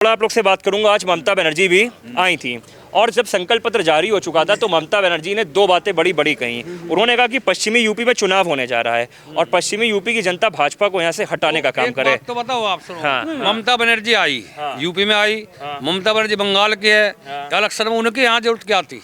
थोड़ा आप लोग से बात करूंगा। आज ममता बनर्जी भी आई थी और जब संकल्प पत्र जारी हो चुका था तो ममता बनर्जी ने दो बातें बड़ी बड़ी कही। उन्होंने कहा कि पश्चिमी यूपी में चुनाव होने जा रहा है और पश्चिमी यूपी की जनता भाजपा को यहाँ से हटाने का काम करे। तो बताओ आप सुनो। हाँ। ममता बनर्जी आई, यूपी में आई। ममता बनर्जी बंगाल की है, इलेक्शन में उनके यहाँ जरूरत क्या थी?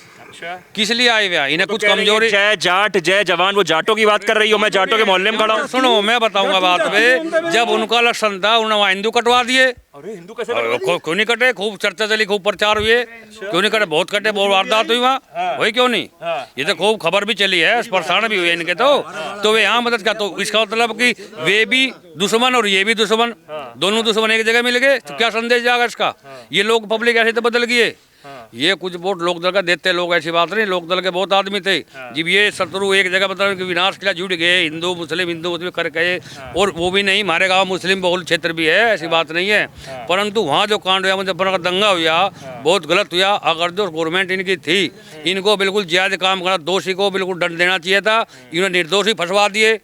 किस लिए आई हुआ? इन्हें कुछ कमजोरी। जय जाट जय जवान, वो जाटों की बात कर रही हो। मैं जाटों के मोहल्ले में खड़ा हूँ। सुनो मैं बताऊंगा बात पे। जब उनका इलेक्शन था उन्होंने वहाँ हिंदू कटवा दिए। अरे हिंदू कैसे? क्यों नहीं कटे? खूब चर्चा चली, खूब प्रचार हुए। क्यों नहीं कटे? बहुत कटे, बहुत वारदात हुई वहाँ। वही क्यों नहीं? ये तो खूब खबर भी चली है, प्रसारण भी हुए इनके। तो वे यहाँ मदद क्या? तो इसका मतलब कि वे भी दुश्मन और ये भी दुश्मन, दोनों दुश्मन एक जगह मिल गए। तो क्या संदेश जाएगा इसका? ये लोग पब्लिक ऐसे तो बदल गए। ये कुछ वोट लोकदल का देते लोग, ऐसी बात नहीं। लोकदल के बहुत आदमी थे। जब ये शत्रु एक जगह मतलब कि विनाश के लिए जुट गए, हिंदू मुस्लिम कर गए। और वो भी नहीं, हमारे गांव मुस्लिम बहुल क्षेत्र भी है, ऐसी बात नहीं है। परंतु वहाँ जो कांड हुआ, मुजफ्फरनगर का दंगा हुआ, बहुत गलत हुआ। अगर जो गवर्नमेंट इनकी थी, इनको बिल्कुल जायज काम करना, दोषी को बिल्कुल दंड देना चाहिए था। इन्होंने निर्दोषी फंसवा दिए।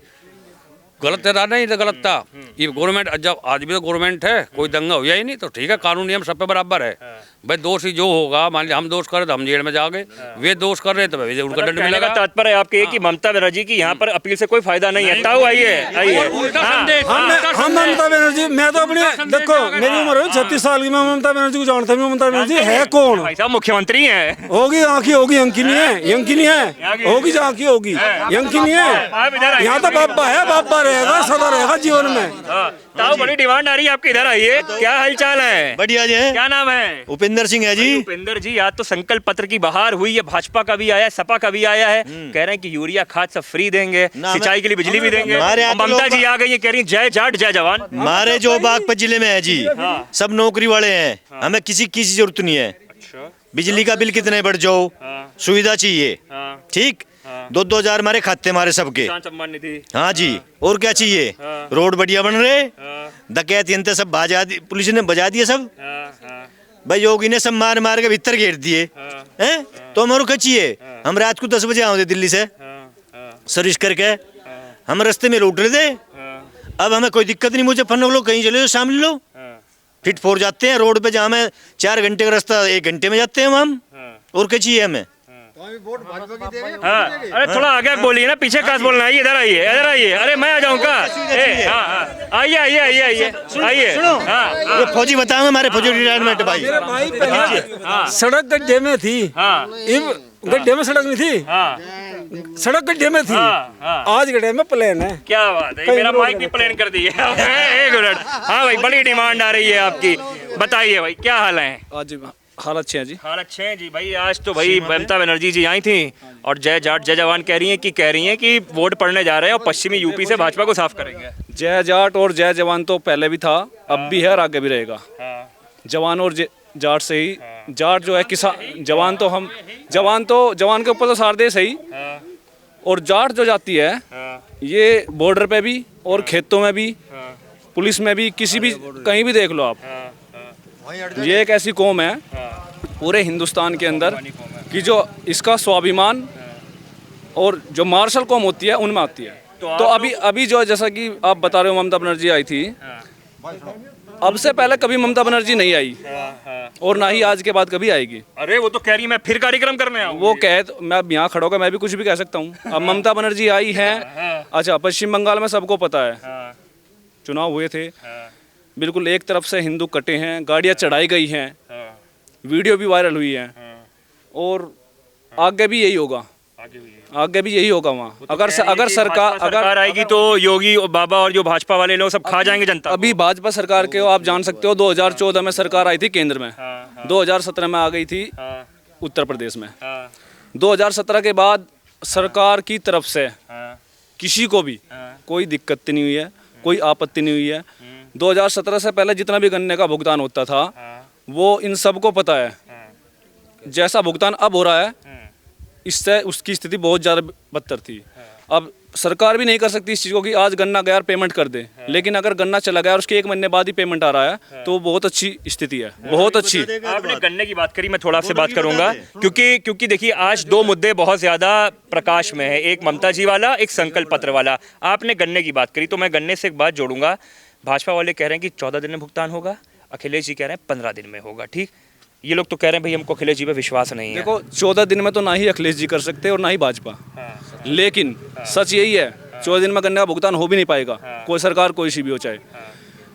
गलत था नहीं तो गलत था। ये गवर्नमेंट, जब आज भी तो गवर्नमेंट है, कोई दंगा हुआ ही नहीं तो ठीक है, कानून नियम सब पे बराबर है। भाई दोषी जो होगा, मान लिया हम दोष कर रहे तो हम जेल में जाओगे, वे दोष कर रहे तो भाई उनका दंड मिलेगा। तात्पर्य आपके कि ममता बनर्जी की यहाँ पर अपील से कोई फायदा नहीं है। ताऊ आइए आइए। हम ममता बनर्जी, मैं तो अपनी देखो मेरी उम्र है 36 साल की, मैं ममता बनर्जी को जानता हूँ। ममता बनर्जी है कौन? भाई साहब मुख्यमंत्री हैं। होगी आँखी होगी, यंकी नहीं है, यंकी नहीं है, होगी जो आँखी होगी, यंकी नहीं है। यहाँ तो बाबा है, बाबा रहेगा, सदा रहेगा जीवन में। ताऊ बड़ी डिमांड आ रही है आपके, इधर आइए। क्या हालचाल है? बढ़िया जी। क्या नाम है? उपेंद्र सिंह है जी। उपेंद्र जी, आज तो संकल्प पत्र की बहार हुई है। भाजपा का भी आया है, सपा का भी आया है। कह रहे हैं कि यूरिया खाद सब फ्री देंगे, सिंचाई के लिए बिजली भी देंगे। ममता जी आ गई है, कह रही जय जाट जय जवान। हमारे जो बागपत जिले में है जी, सब नौकरी वाले हैं। हमें किसी जरूरत नहीं है। बिजली का बिल कितने बढ़ जाओ, सुविधा चाहिए। ठीक, 2-2 हजार हमारे खाते हमारे सबके। हाँ जी, और क्या चाहिए? रोड बढ़िया बन रहे, डकैती सब पुलिस ने बजा दिए सब। भाई योगी ने सब मार मार के भीतर घेर दिए हैं। तो हमारे क्या चाहिए? हम रात को 10 बजे आते दिल्ली से सर्विस करके, हम रास्ते में लौट रहे थे। अब हमें कोई दिक्कत नहीं। मुजफ्फरनगर लोग कहीं चले जाओ, शाम लो, फिट फोर जाते हैं रोड पे। जहाँ में 4 घंटे का रास्ता 1 घंटे में जाते हैं हम। और क्या चाहिए हमें? हाँ, अरे थोड़ा आगे बोलिए ना, पीछे काश बोलना है। इधर आइए, इधर आइए। अरे मैं आ जाऊँगा। आइए आइए आइए आइए आइए। ये फौजी बताओ, हमारे फौजी रिटायरमेंट भाई। सड़क गड्ढे में थी, गड्ढे में सड़क नहीं थी, सड़क गड्ढे में थी। आज गड्ढे में प्लेन है। क्या बात है, मेरा माइक भी प्लेन कर दिए। एक मिनट। हाँ भाई, बड़ी डिमांड आ रही है आपकी, बताइए भाई क्या हाल है? आज हाल अच्छे हैं जी, हाल अच्छे हैं जी। भाई आज तो भाई ममता बनर्जी जी आई थी और जय जाट जय जवान कह रही हैं कि वोट पड़ने जा रहे हैं और पश्चिमी यूपी से भाजपा को साफ करेंगे। जय जाट और जय जवान तो पहले भी था, अब भी है और आगे भी रहेगा। जवान और जाट से ही, जाट जो है किसान, जवान जवान के ऊपर तो सार देश है ही। और जाट जो जाती है ये बॉर्डर पे भी और खेतों में भी, पुलिस में भी, किसी भी कहीं भी देख लो आप। ये एक ऐसी कौम है पूरे हिंदुस्तान के अंदर कि जो इसका स्वाभिमान और जो मार्शल कौम होती है उनमें आती है। तो अभी जो जैसा कि आप बता रहे हो ममता बनर्जी आई थी, अब से पहले कभी ममता बनर्जी नहीं आई और ना ही आज के बाद कभी आएगी। अरे वो तो कह रही मैं फिर कार्यक्रम करने आऊँ। वो कहे तो मैं यहाँ खड़ा होकर मैं भी कुछ भी कह सकता हूँ। अब ममता बनर्जी आई है। अच्छा, पश्चिम बंगाल में सबको पता है चुनाव हुए थे, बिल्कुल एक तरफ से हिंदू कटे हैं, गाड़ियाँ चढ़ाई गई हैं, वीडियो भी वायरल हुई है। और आगे भी यही होगा, आगे भी यही होगा वहाँ। अगर सरकार आएगी तो योगी और बाबा और जो भाजपा वाले लोग सब खा जाएंगे जनता। अभी भाजपा सरकार के हो, आप जान सकते हो 2014 में सरकार आई थी केंद्र में, 2017 में आ गई थी उत्तर प्रदेश में। 2017 के बाद सरकार की तरफ से किसी को भी कोई दिक्कत नहीं हुई है, कोई आपत्ति नहीं हुई है। 2017 से पहले जितना भी गन्ने का भुगतान होता था वो इन सबको पता है। जैसा भुगतान अब हो रहा है इससे उसकी स्थिति बहुत ज़्यादा बदतर थी। अब सरकार भी नहीं कर सकती इस चीज़ को कि आज गन्ना गया और पेमेंट कर दे, लेकिन अगर गन्ना चला गया और उसके 1 महीने बाद ही पेमेंट आ रहा है तो बहुत अच्छी स्थिति है, बहुत अच्छी। आपने गन्ने की बात करी, मैं थोड़ा आपसे बात करूंगा क्योंकि देखिए आज 2 मुद्दे बहुत ज़्यादा प्रकाश में है, एक ममता जी वाला, एक संकल्प पत्र वाला। आपने गन्ने की बात करी तो मैं गन्ने से एक बात जोड़ूंगा। भाजपा वाले कह रहे हैं कि 14 दिन में भुगतान होगा अखिलेश जी कह रहे हैं 15 दिन में होगा। ठीक, ये लोग तो कह रहे हैं भाई हमको अखिलेश जी पे विश्वास नहीं है। देखो 14 दिन में तो ना ही अखिलेश जी कर सकते और ना ही भाजपा, लेकिन सच यही है 14 दिन में गन्ने का भुगतान हो भी नहीं पाएगा, कोई सरकार कोई सी भी हो चाहे।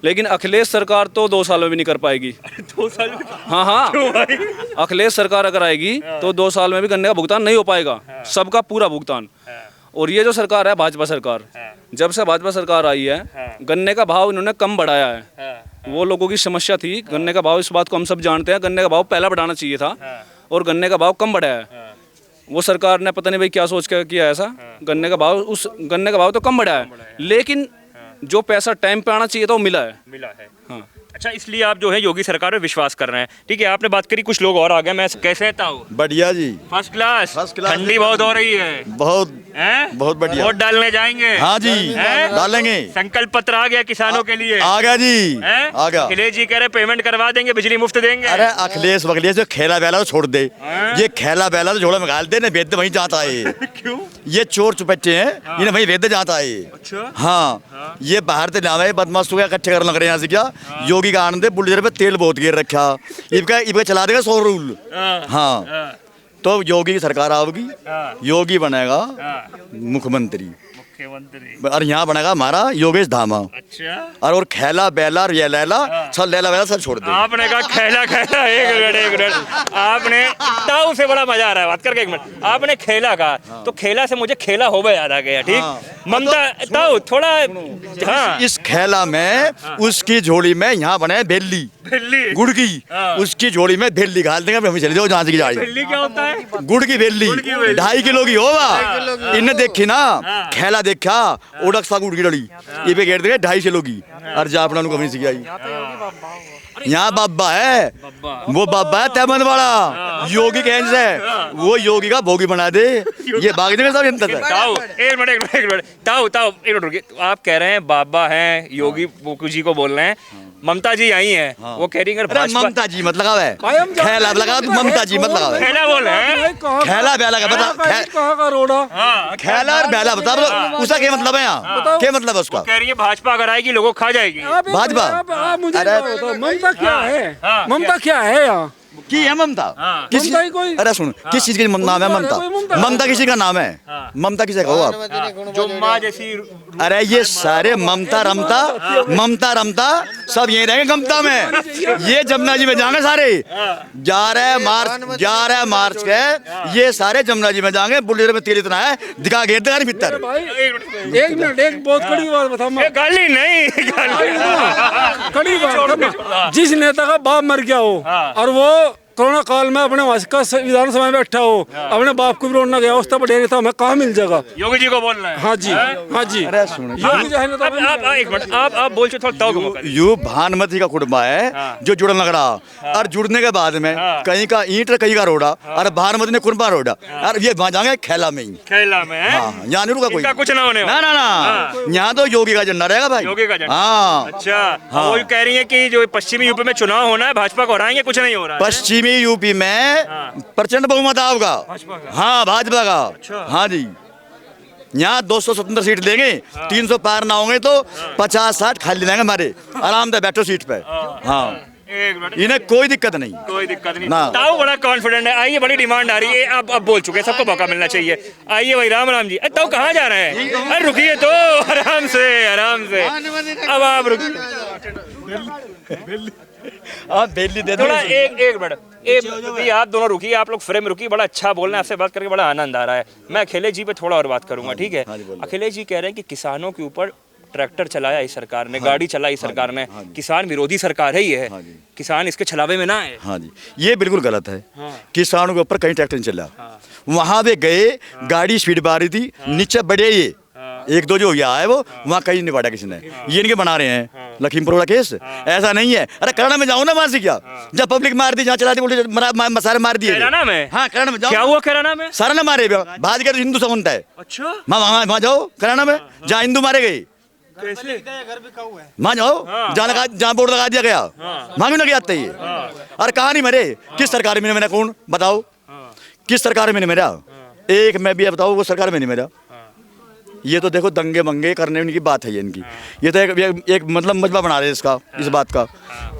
लेकिन अखिलेश सरकार तो 2 साल में भी नहीं कर पाएगी। 2 साल में? हाँ, अखिलेश सरकार अगर आएगी तो 2 साल में भी गन्ने का भुगतान नहीं हो पाएगा, सबका पूरा भुगतान। और ये जो सरकार है भाजपा सरकार, जब से भाजपा सरकार आई है गन्ने का भाव इन्होंने कम बढ़ाया है। वो लोगों की समस्या थी गन्ने का भाव, इस बात को हम सब जानते हैं, गन्ने का भाव पहला बढ़ाना चाहिए था और गन्ने का भाव कम बढ़ाया है। वो सरकार ने पता नहीं भाई क्या सोच कर किया ऐसा, गन्ने का भाव तो कम बढ़ाया है, लेकिन जो पैसा टाइम पे आना चाहिए था वो मिला है। हाँ। अच्छा, इसलिए आप जो है योगी सरकार पे विश्वास कर रहे हैं। ठीक है, आपने बात करी, कुछ लोग और आ गए। मैं कैसे रहता हूँ? बढ़िया जी, फर्स्ट क्लास। First class. ठंडी बहुत हो रही है। बहुत हैं? बहुत बढ़िया। वोट डालने जाएंगे? हाँ जी, हैं? डालेंगे। संकल्प पत्र आ गया किसानों के लिए? आ गया जी, हैं? आ गया। अखिलेश जी कह रहे पेमेंट करवा देंगे, बिजली मुफ्त देंगे। अरे अखिलेश वखिलेश जो खेला बेला तो छोड़ दे, ये खेला बेला तो झोला में गाल दे, वेद वहीं जाता है। क्यों? ये चोर चुपच्चे हैं, इन्हें वहीं वेद जाता है। अच्छा। हाँ, ये बाहर से लावे बदमाश हो गया, इकट्ठे करने लग रहे हैं यहाँ से। क्या योगी का आनंद है, बुलडोजर पे तेल बहुत गिर रखा, इनका चला देगा 100 रूल। हाँ, तो योगी की सरकार आओगी, योगी बनेगा मुख्यमंत्री, और यहाँ बनेगा हमारा योगेश धामा। अच्छा। और खेला बेला ये लैला सब लैला वैला सब छोड़ दे। आपने कहा खेला खेला, एक मिनट आपने ताऊ से बड़ा मजा आ रहा है बात करके। एक मिनट, आपने खेला कहा तो खेला से मुझे खेला होवे याद आ गया। ठीक, ममता ताऊ थोड़ा। हाँ, इस खेला में उसकी झोली में यहाँ बने भेली गुड़ की, उसकी झोली में भेली घाल देंगे, हमें चले जाओ जहाँ से जाए। भेली क्या होता है? गुड़ की भेली 2.5 किलो की होगा। इनने देखी ना खेला देखा, उड़क सा गुड़ की लड़ी ये पे घेर देंगे 2.5 किलो की, और जा अपना कभी से आई। यहाँ बाबा है, वो बाबा है तैमन वाला, योगी कहन से वो योगी का भोगी बना दे, ये भाग देंगे सब जनता से। ताऊ एक मिनट ताऊ एक मिनट रुकिए। तो आप कह रहे हैं बाबा हैं, योगी जी को बोल रहे हैं, ममता जी आई हैं, वो कह रही है अरे ममता जी मत लगावे, खेला लगा तो ममता जी मत लगावे। खेला बोल रहे हैं, खेला बेला का बता, खेला और बेला बता, उसका क्या मतलब है यहाँ, क्या मतलब है उसका? कह रही है भाजपा अगर आएगी लोगों को खा जाएगी। भाजपा ममता क्या है? ममता क्या है यहाँ की है ममता? किस अरे सुन, किस चीज का नाम है ममता? ममता किसी का नाम है? ममता किसे कहो आप? जो माँ जैसी। अरे ये सारे ममता रमता सब यही रहेंगे गमता में। ये जमुना जी में जाएंगे सारे, 11 मार्च के ये सारे जमुना जी में जाएंगे। बुलेरो में तेल इतना है, दिखा घेर देगा भीतर। एक मिनट, एक बहुत कड़ी बात बताऊँ। गाली नहीं, कड़ी बात, जिस नेता का बाप मर गया हो और वो कोरोना काल में अपने विधानसभा में बैठा हो, अपने बाप को भी रोना गया, उस तब डेरे था, हमें कहाँ मिल जाएगा? योगी जी को बोल रहे हैं। हाँ जी, हाँ जी। योगी जो है ना, एक मिनट आप बोल चुके थोड़ा ताऊ को। यू भानुमति का कुटुंबा है जो जुड़न लग रहा, और जुड़ने के बाद में कहीं का ईंट कहीं का रोड़ा, और भानुमति ने कुटुंबा रोड़ा, और ये वहाँ जाएंगे खेला में ही। खेला में? हाँ, यहाँ नहीं रुका कोई, कुछ ना होने। ना यहाँ तो योगी का झंडा रहेगा भाई, योगी का झंडा। हाँ। अच्छा, वो कह रही है कि जो पश्चिमी यूपी में चुनाव होना है भाजपा को हराएंगे, कुछ नहीं हो रहा है। पश्चिमी यूपी में प्रचंड बहुमत होगा। हाँ, भाजपा का। हाँ जी, यहाँ 270 सीट देंगे, 300 पार ना होंगे तो 50-60 खाली लेंगे हमारे, आराम से बैठो सीट पे। हाँ, इन्हें कोई दिक्कत नहीं, कोई दिक्कत नहीं। ना। ताऊ बड़ा कॉन्फिडेंट है। आइए, बड़ी डिमांड आ रही है, अब बोल चुके हैं, सबको मौका मिलना चाहिए। आइए भाई, राम राम जी। ताऊ कहाँ जा रहे हैं? अरे रुकिए तो, आराम से। अब आप रुकिए, आप बेली दे दो थोड़ा एक मिनट, आप दोनों रुकिए, आप लोग फ्रेम रुकिए। बड़ा अच्छा बोल रहे हैं, आपसे बात करके बड़ा आनंद आ रहा है। मैं अखिलेश जी पे थोड़ा और बात करूंगा, ठीक है? अखिलेश जी कह रहे हैं कि किसानों के ऊपर ट्रैक्टर चलाया इस सरकार ने, गाड़ी चलाई सरकार ने, किसान विरोधी सरकार है ये है, किसान इसके छलावे में ना है। हाँ जी, ये बिल्कुल गलत है। किसानों के ऊपर कहीं ट्रैक्टर नहीं चला, वहाँ पे गए, गाड़ी स्पीड मारी थी, नीचे बढ़े, ये 1-2 जो गया है वो वहाँ कहीं नहीं बांटा किसी ने। ये इनके बना रहे हैं लखीमपुर वाला केस, ऐसा नहीं है। अरे कराना में जाओ ना, वहाँ से क्या, जब पब्लिक मार दी, जहाँ चला दी, सारे मार दिए। हाँ, कराना में जाओ। क्या हुआ कराना में? सारा ना मारे, भाजपा तो हिंदू समझता है। अच्छा, वहाँ जाओ कराना में, जहाँ हिंदू मारे गए, वहाँ जाओ जहाँ बोर्ड लगा दिया गया, वहाँ भी लग जाते ही। और कहाँ नहीं मरे, किस सरकार में मेरा, कौन बताओ, किस सरकार में नहीं मेरा? एक मैं भी बताओ, वो सरकार में नहीं मेरा। ये तो देखो दंगे मंगे करने की बात है ये इनकी। ये तो एक मतलब मजबा बना रहे इसका, इस बात का।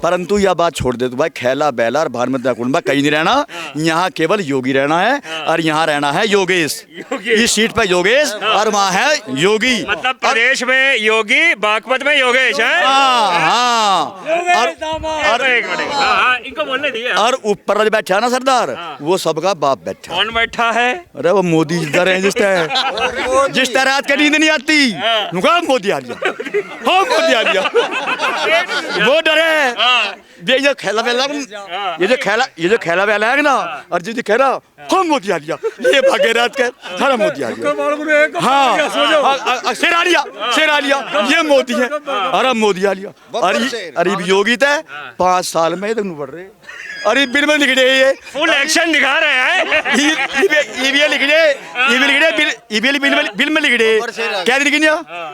परंतु यह बात छोड़ दे तो भाई खैला बैला और भानुमति कुंडा कहीं नहीं रहना, यहाँ केवल योगी रहना है और यहाँ रहना है योगेश। इस सीट पे योगेश और वहाँ है योगी। मतलब प्रदेश में योगी, बागपत में योगेश है। हाँ। और एक मिनट, हाँ, इनको बोलने दिए। और ऊपर जो बैठा है ना सरदार, वो सबका बाप बैठा। कौन बैठा है? अरे वो मोदी इधर है, जिस तरह रात का नींद नहीं आती, मोदी आ गया, हाँ मोदी आ गया, वो डरे। ये जो खेला वेला, ये जो खेला वेला है ना, और जो खेला कौन मोदी आ गया, ये भागे रात के सारा मोदी आ गया। हाँ शेर आ लिया, ये मोदी है, अरे मोदी आ लिया। अरे योगी थे 5 साल में तक बढ़ रहे, अरे बिल में लिख रहे, ये फुल एक्शन दिखा रहे हैं। ईवीएल लिख रहे, बिल में लिख रहे, क्या लिख दिया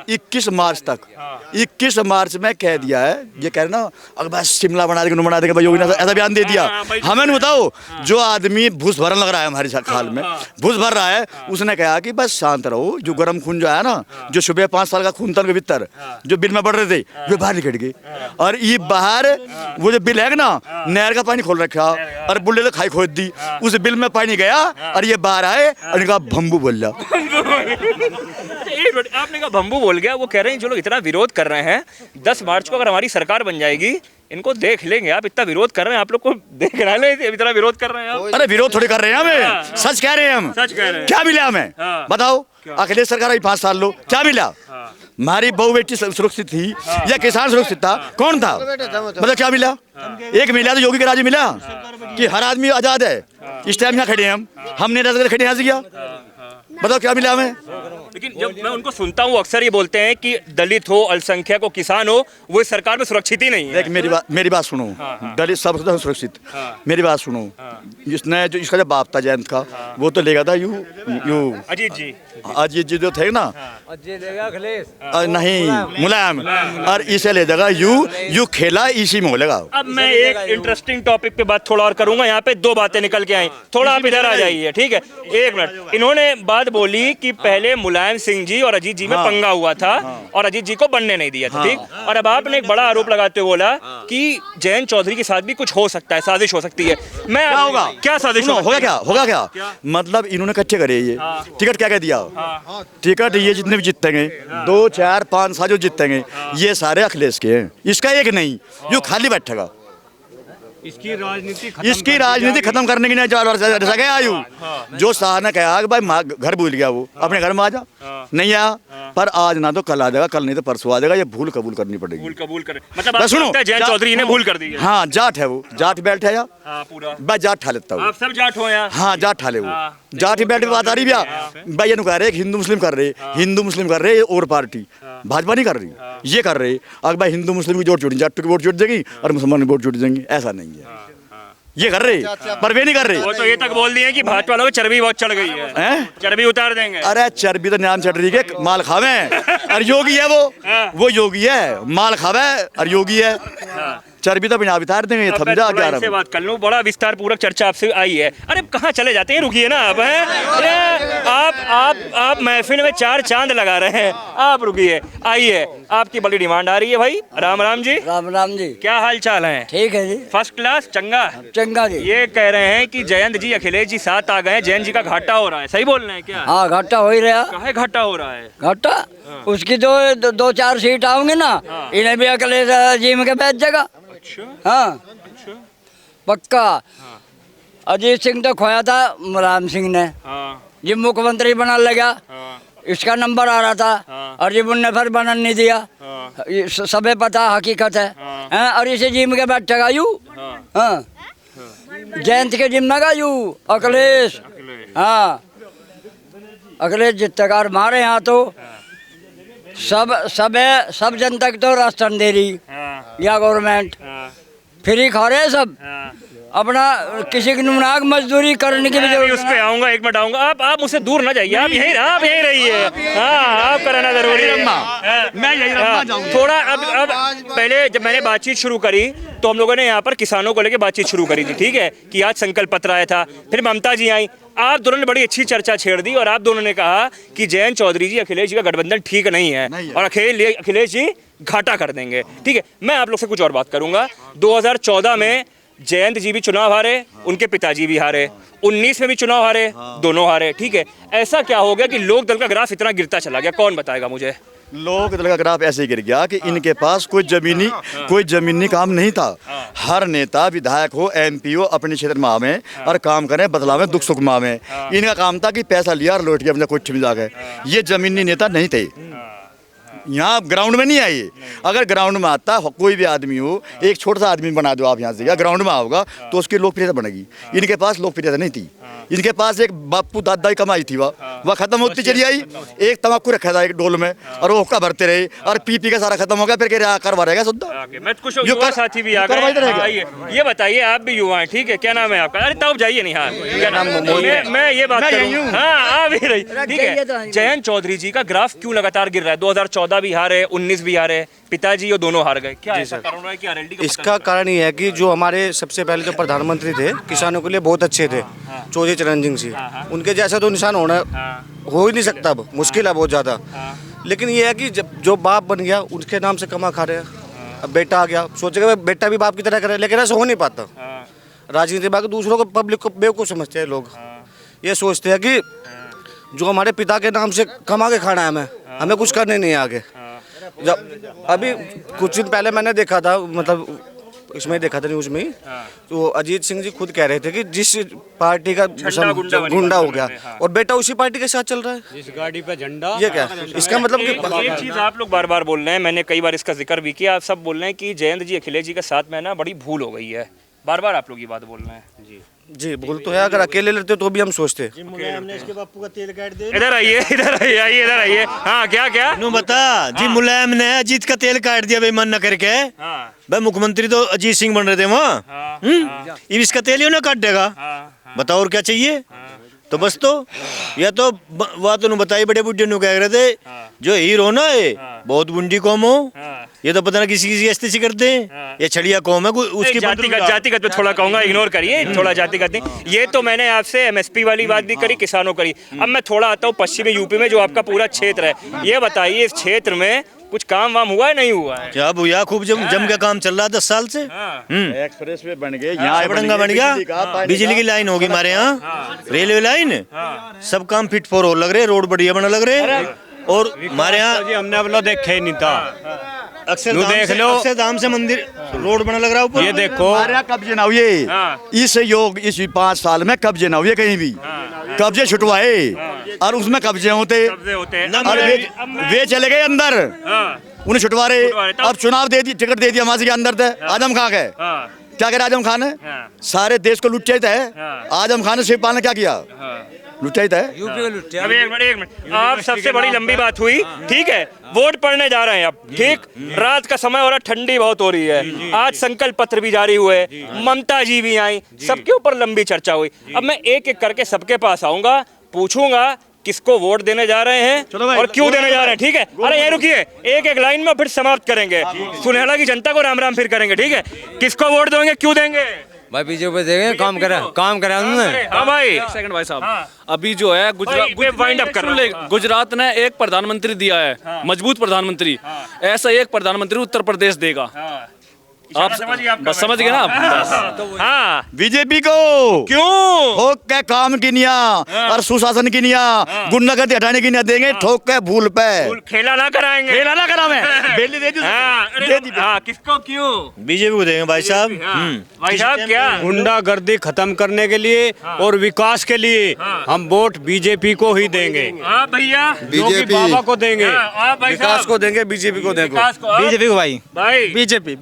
21 मार्च तक। 21 मार्च में कह दिया है, ये कह रहे ना अगर बस शिमला बना देंगे भाई, योगी ने ऐसा बयान दे दिया। हमें नहीं बताओ, जो आदमी भूस भरन लग रहा है हमारे खाल में, भूस भर रहा है, उसने कहा कि बस शांत रहो, जो गर्म खून जो है ना, जो सुबह 5 साल का खून था उनके भीतर, जो बिल में बढ़ रहे थे, वे बाहर निकल गए। और ये बाहर वो जो बिल है ना, नहर का पानी खोल रखा और बुल्ले तो खाई खोद दी, उस बिल में पानी गया और ये बाहर आए और इनका भम्बू बोल रहा। आपने कहा भम्बू बोल गया। वो कह रहे हैं जो लोग इतना विरोध कर रहे हैं, 10 मार्च को अगर हमारी सरकार बन जाएगी, इनको देख लेंगे। आप इतना विरोध कर रहे हैं, आप लोग को देख रहा है, इतना विरोद कर रहे हैं आप। अरे विरोध थोड़ी कर रहे हैं हमें, सच कह रहे हैं हम। सच कह रहे हैं। क्या मिला हमें बताओ? अखिलेश सरकार अभी 5 साल लो, क्या मिला? हमारी बहू बेटी सुरक्षित थी या किसान सुरक्षित था? कौन था? मतलब क्या मिला? एक मिला तो योगी के राज मिला कि हर आदमी आजाद है। इस टाइम यहाँ खड़े हैं हमने राज खड़े यहाँ से किया, बताओ क्या मिला हमें? लेकिन जब मैं उनको सुनता हूँ, अक्सर ये बोलते हैं कि दलित हो, अल्पसंख्यक हो, किसान हो, वो इस सरकार में सुरक्षित ही नहीं है। देख मेरी बात सुनो, दलित सब सुरक्षित। मेरी बात सुनो, जिसने जो इसका जो बाप था जयंत का, वो तो लेगा था यू अजीत जी जो थे ना, नहीं मुलायम, और इसे ले जाएगा यू खेला इसी में हो लेगा। अब मैं एक इंटरेस्टिंग टॉपिक पे बात थोड़ा और करूंगा। यहाँ पे 2 बातें निकल के आई, थोड़ा आप इधर आ जाइए, ठीक है? 1 मिनट। इन्होंने बात बोली कि पहले मुलायम सिंह जी और अजीत जी में पंगा हुआ था और अजीत जी को बनने नहीं दिया था, ठीक? और अब आपने एक बड़ा आरोप लगाते हुए बोला कि जयंत चौधरी के साथ भी कुछ हो सकता है, साजिश हो सकती है। मैं क्या होगा? क्या साजिश होगा? क्या मतलब इन्होंने इकट्ठे करे ये टिकट, क्या कह दिया टिकट, ये जितने भी जीतेंगे 2, 4, 5 साल जो जीतेंगे, ये सारे अखिलेश के हैं, इसका एक नहीं, जो खाली बैठेगा। इसकी राजनीति खत्म करने की नहीं गया आयु। जो शाह ने कहा कि भाई घर भूल गया, वो अपने घर में आ जा, नहीं आया, पर आज ना तो कल आ जाएगा, कल नहीं तो परसों आ जाएगा। ये भूल कबूल करनी पड़ेगी। भूल कबूल कर, मतलब सुनो, जयंत चौधरी ने भूल कर दी है। हाँ, जाट है वो, जाट बेल्ट है या पूरा, मैं जाट ठा लेता हूँ। आप सब जाट हो यार? हाँ, जाट ठा ले वो, जाट ही बेल्ट में बात आ रही भैया। भाई ये कह रहे हिंदू मुस्लिम कर रहे, और पार्टी भाजपा नहीं कर रही, ये कर रहे। अगर भाई हिंदू मुस्लिम की वोट जुड़ी, जाट की वोट जुड़ जाएगी और मुसलमान की वोट जुड़ जाएंगी, ऐसा नहीं है। ये कर रहे, पर वे नहीं कर रहे। वो तो ये तक बोल दिए कि भाजपा वालों को चर्बी बहुत चढ़ गई है, चर्बी उतार देंगे। अरे चर्बी तो नाम चढ़ रही है, माल खावे और योगी है वो योगी है, माल खावे और योगी है, चर्बी तो बिना उतार देंगे। समझा क्या? से बात कर लूं, बड़ा विस्तार पूर्वक चर्चा आपसे आई है। अरे कहाँ चले जाते हैं, रुकिए ना आप, हैं आप महफिल में 4 चांद लगा रहे हैं, आप रुकिए। आइए, आपकी बड़ी डिमांड आ रही है भाई। राम राम जी। राम राम जी। क्या हाल चाल है? ठीक है जी, फर्स्ट क्लास, चंगा चंगा जी। ये कह रहे हैं कि जयंत जी, अखिलेश जी साथ आ गए, जयंत जी का घाटा हो रहा है, सही बोल रहे हैं क्या? हाँ, घाटा हो ही रहा। काहे घाटा हो रहा है? घाटा उसकी 2-4 सीट आओगे ना, इन्हें भी अखिलेश जी में के बैठ जाएगा। हाँ, पक्का। अजीत सिंह तो खोया था मुलायम सिंह ने, जब मुख्यमंत्री बना लगा, इसका नंबर आ रहा था और जब उनने फिर बनने नहीं दिया, सबे पता हकीकत है। और इसे जिम के बैठेगा यू, हाँ, जयंत के जिम ना यू अखिलेश। हाँ, अखिलेश जितेगा हमारे यहाँ तो सब जनता को तो राशन दे रही या गवर्नमेंट फ्री खा रहे सब। अपना किसी की नुमनाक मजदूरी करने की भी मैं अभी जरूरत उस पे आऊंगा, एक मिनट आऊंगा। आप मुझसे दूर ना जाइए, आप यहीं रहिए। हाँ, आप कराना जरूरी है। मैं यही रम्मा जाऊंगा। थोड़ा अब पहले जब मैंने बातचीत शुरू करी तो हम लोगों ने यहाँ पर किसानों को लेकर बातचीत शुरू करी थी, ठीक है, कि आज संकल्प पत्र आया था, फिर ममता जी आई, आप दोनों ने बड़ी अच्छी चर्चा छेड़ दी और आप दोनों ने कहा कि जयंत चौधरी जी, अखिलेश जी का गठबंधन ठीक नहीं है और अखिलेश जी घाटा कर देंगे। ठीक है, मैं आप लोग से कुछ और बात करूंगा। 2014 में जयंत जी भी चुनाव हारे, उनके पिताजी भी हारे, 19 में भी चुनाव हारे, दोनों हारे। ठीक है, ऐसा क्या हो गया कि लोक दल का ग्राफ इतना गिरता चला गया? कौन बताएगा मुझे? लोक दल का ग्राफ ऐसे गिर गया कि इनके पास कोई जमीनी काम नहीं था। हर नेता विधायक हो, MP हो, अपने क्षेत्र में आवे और काम करें, बदलावें, दुख सुख में आवे। इनका काम था कि पैसा लिया और लौट गया अपने कुछ में जाके। ये जमीनी नेता नहीं थे, यहाँ ग्राउंड में नहीं आए। अगर ग्राउंड में आता कोई भी आदमी हो, एक छोटा सा आदमी बना दो आप यहाँ से, ग्राउंड में आओगा तो उसकी लोकप्रियता बनेगी। इनके पास लोकप्रियता नहीं थी। इनके पास एक बापू दादा की कमाई थी, वह खत्म होती चली आई। एक तम्बाकू रखा था एक डोल में और वो हुक्का भरते रहे और पी का सारा खत्म हो गया। फिर कह करवा रहेगा सुद्धा। मैं कुछ युवा साथी भी आ गए। ये बताइए, आप भी युवा हैं, ठीक है, क्या नाम है आपका? अरे तब जाइए नहीं, हाँ क्या नाम? मैं ये बात करूँ, हाँ आ भी रही, ठीक है। जयंत चौधरी जी का ग्राफ क्यों लगातार गिर रहा है? 2014 भी हारे, 19 भी हारे, पिताजी और दोनों हार गए, क्या ऐसा कारण है? क्या RLD का इसका कारण ये है कि जो हमारे सबसे पहले जो प्रधानमंत्री थे, किसानों के लिए बहुत अच्छे थे, चौधरी चरण सिंह, उनके जैसा तो निशान होना हो ही नहीं सकता। अब मुश्किल है बहुत ज़्यादा। लेकिन ये है कि जब जो बाप बन गया उसके नाम से कमा खा रहे हैं। अब बेटा आ गया, सोचेगा बेटा भी बाप की तरह करे, लेकिन ऐसा हो नहीं पाता। राजनीति में दूसरों को, पब्लिक को बेवकूफ़ समझते हैं लोग। ये सोचते हैं कि जो हमारे पिता के नाम से कमा के खाना है, हमें कुछ करने नहीं है आगे। जब अभी कुछ दिन पहले मैंने देखा था, मतलब इसमें देखा था न्यूज़ में ही, तो अजीत सिंह जी खुद कह रहे थे कि जिस पार्टी का गुंडा हो गया और बेटा उसी पार्टी के साथ चल रहा है, जिस गाड़ी पे झंडा। ये क्या इसका मतलब कि एक चीज आप लोग बार बार बोल रहे हैं, मैंने कई बार इसका जिक्र भी किया, आप सब बोल रहे हैं कि जयंत जी अखिलेश जी के साथ में ना बड़ी भूल हो गई है। बार बार आप लोग ये बात बोल रहे हैं। जी भूल तो है, अगर अकेले लेते तो भी हम सोचते। इधर आइए। हाँ क्या नू बता जी, मुलायम ने अजीत का तेल काट दिया बेईमान न करके। भाई मुख्यमंत्री तो अजीत सिंह बन रहे थे वहाँ, इसका तेल ही ना काट देगा। बताओ और क्या चाहिए? तो बस तो या तो बात उन्होंने बताई, बड़े बुढ़े नु कह रहे थे जो हीरो ना है बहुत बुंडी कौम हो, ये तो पता ना किसी अस्ती से करते हैं, ये छड़िया कौम है उसकी। जातिगत पे थोड़ा कहूंगा, इग्नोर करिए, थोड़ा जातिगत नहीं। ये तो मैंने आपसे MSP वाली बात भी करी, किसानों करी। अब मैं थोड़ा आता हूँ पश्चिमी यूपी में, जो आपका पूरा क्षेत्र है। ये बताइए, इस क्षेत्र में कुछ काम वाम हुआ है, नहीं हुआ है? क्या भूया, खूब जम का काम चल रहा है 10 साल से। एक्सप्रेस वे बन गए, यहाँ बड़ंगा बन गया, बिजली की लाइन होगी हमारे यहाँ, रेलवे लाइन, सब काम फिट फॉर हो लग रहे, रोड बढ़िया बना लग रहे। और हमारे यहाँ हमने अब देखे नहीं था, अक्षरधाम से मंदिर रोड बना लग रहा है ऊपर। ये देखो हमारे यहाँ कब्जे ना हुए इस योग, इस 5 साल में कब्जे ना हुए कहीं भी। कब्जे छुटवाए और उसमें कब्जे होते और वे चले गए अंदर, उन्हें छुटवा रहे। अब चुनाव दे दी, टिकट दे दिया वहां से अंदर थे। आजम खान है, क्या करे आजम खान है? सारे देश को लुट चाहिए है। आजम खान ने शिवपाल ने क्या किया? लुटाई था। अभी एक मिनट, आप सबसे बड़ी लंबी बात हुई, ठीक है, वोट पड़ने जा रहे हैं अब, ठीक, रात का समय हो रहा, ठंडी बहुत हो रही है, आज संकल्प पत्र भी जारी हुए, ममता जी भी आई, सबके ऊपर लंबी चर्चा हुई। अब मैं एक एक करके सबके पास आऊंगा, पूछूंगा किसको वोट देने जा रहे हैं और क्यों देने जा रहे हैं, ठीक है? अरे ये रुकिए, एक एक लाइन में फिर समाप्त करेंगे, सुनहला की जनता को राम राम फिर करेंगे, ठीक है? किसको वोट देंगे, क्यों देंगे? भाई बीजेपी देंगे, काम करा उन्होंने। हाँ भाई, एक सेकंड भाई साहब, अभी जो है गुजरात ने एक प्रधानमंत्री दिया है, मजबूत प्रधानमंत्री। ऐसा एक प्रधानमंत्री उत्तर प्रदेश देगा। आप बस समझ गए ना आप? बस हाँ, बीजेपी को क्यों ठोक के काम की निया और सुशासन की निया, गुंडागर्दी हटाने की निया देंगे, ठोक के भूल पे खेला ना कराएंगे, खेला ना करावे, बेली दे दी। हाँ, किसको क्यों? बीजेपी को देंगे भाई साहब। भाई साहब क्या? गुंडागर्दी खत्म करने के लिए और विकास के लिए हम वोट बीजेपी को ही देंगे। हाँ भैया, बीजेपी बाबा को देंगे, विकास को देंगे, बीजेपी को देंगे। बीजेपी को भाई, भाई बीजेपी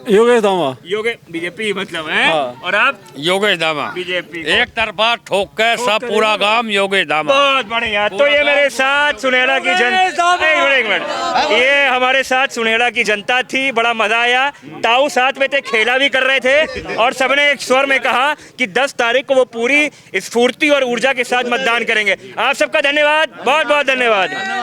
योगेश धामा। योगे बीजेपी मतलब है। हाँ। और आप योगेश धामा बीजेपी। एक तरफा ठोक के सब पूरा गांव योगेश धामा। बहुत बढ़िया। तो ये मेरे साथ सुनेड़ा की जनता, एक मिनट, ये हमारे साथ सुनेड़ा की जनता थी। बड़ा मजा आया। ताऊ साथ में थे, खेला भी कर रहे थे और सबने एक स्वर में कहा कि 10 तारीख को वो पूरी स्फूर्ति और ऊर्जा के साथ मतदान करेंगे। आप सबका धन्यवाद, बहुत बहुत धन्यवाद।